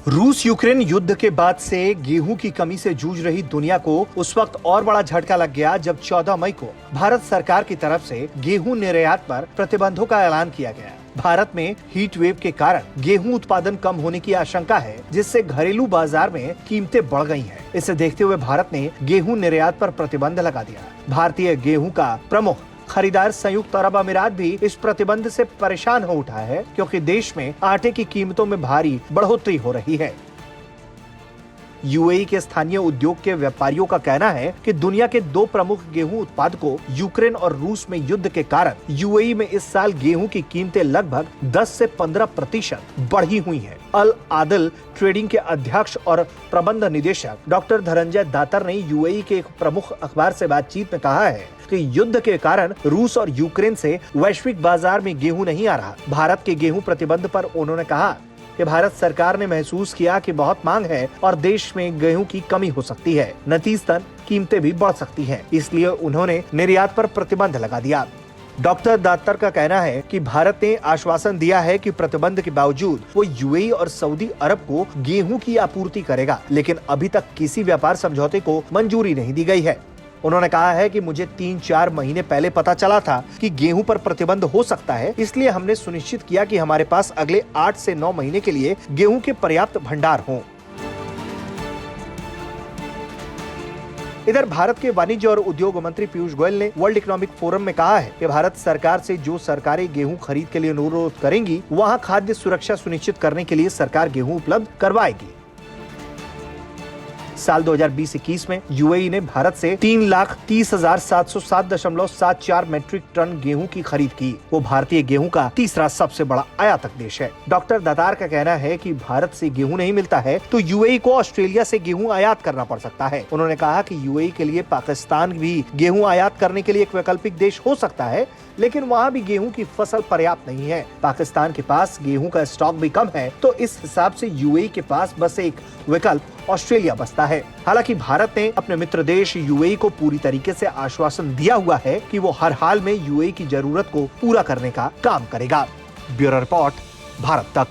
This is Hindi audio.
रूस यूक्रेन युद्ध के बाद से गेहूं की कमी से जूझ रही दुनिया को उस वक्त और बड़ा झटका लग गया जब 14 मई को भारत सरकार की तरफ से गेहूं निर्यात पर प्रतिबंधों का ऐलान किया गया। भारत में हीट वेव के कारण गेहूं उत्पादन कम होने की आशंका है, जिससे घरेलू बाजार में कीमतें बढ़ गई हैं। इसे देखते हुए भारत ने गेहूं निर्यात पर प्रतिबंध लगा दिया। भारतीय गेहूं का प्रमुख खरीदार संयुक्त अरब अमीरात भी इस प्रतिबंध से परेशान हो उठा है, क्योंकि देश में आटे की कीमतों में भारी बढ़ोतरी हो रही है। यूएई के स्थानीय उद्योग के व्यापारियों का कहना है कि दुनिया के दो प्रमुख गेहूं उत्पादकों यूक्रेन और रूस में युद्ध के कारण यूएई में इस साल गेहूं की कीमतें लगभग 10 से 15% बढ़ी हुई हैं। अल आदिल ट्रेडिंग के अध्यक्ष और प्रबंध निदेशक डॉक्टर धनंजय दातर ने यूएई के एक प्रमुख अखबार से बातचीत में कहा है कि युद्ध के कारण रूस और यूक्रेन से वैश्विक बाजार में गेहूं नहीं आ रहा। भारत के गेहूं प्रतिबंध पर उन्होंने कहा कि भारत सरकार ने महसूस किया कि बहुत मांग है और देश में गेहूं की कमी हो सकती है, नतीजतन कीमतें भी बढ़ सकती हैं, इसलिए उन्होंने निर्यात पर प्रतिबंध लगा दिया। डॉक्टर दातर का कहना है कि भारत ने आश्वासन दिया है कि प्रतिबंध के बावजूद वो यूएई और सऊदी अरब को गेहूं की आपूर्ति करेगा, लेकिन अभी तक किसी व्यापार समझौते को मंजूरी नहीं दी गई है। उन्होंने कहा है कि मुझे 3-4 महीने पहले पता चला था कि गेहूं पर प्रतिबंध हो सकता है, इसलिए हमने सुनिश्चित किया कि हमारे पास अगले 8 से 9 महीने के लिए गेहूं के पर्याप्त भंडार हों। इधर भारत के वाणिज्य और उद्योग मंत्री पीयूष गोयल ने वर्ल्ड इकोनॉमिक फोरम में कहा है कि भारत सरकार से जो सरकारें गेहूं खरीद के लिए अनुरोध करेंगी, वहां खाद्य सुरक्षा सुनिश्चित करने के लिए सरकार गेहूं उपलब्ध करवाएगी। साल 2020-21 में यूएई ने भारत से 3,30,707.74 मीट्रिक टन गेहूं की खरीद की। वो भारतीय गेहूं का तीसरा सबसे बड़ा आयातक देश है। डॉक्टर दातार का कहना है कि भारत से गेहूं नहीं मिलता है तो यूएई को ऑस्ट्रेलिया से गेहूं आयात करना पड़ सकता है। उन्होंने कहा कि यूएई के लिए पाकिस्तान भी गेहूं आयात करने के लिए एक वैकल्पिक देश हो सकता है, लेकिन वहाँ भी गेहूं की फसल पर्याप्त नहीं है। पाकिस्तान के पास गेहूं का स्टॉक भी कम है, तो इस हिसाब से यूएई के पास बस एक विकल्प ऑस्ट्रेलिया बचता है। हालांकि भारत ने अपने मित्र देश यूएई को पूरी तरीके से आश्वासन दिया हुआ है कि वो हर हाल में यूएई की जरूरत को पूरा करने का काम करेगा। ब्यूरो रिपोर्ट, भारत तक।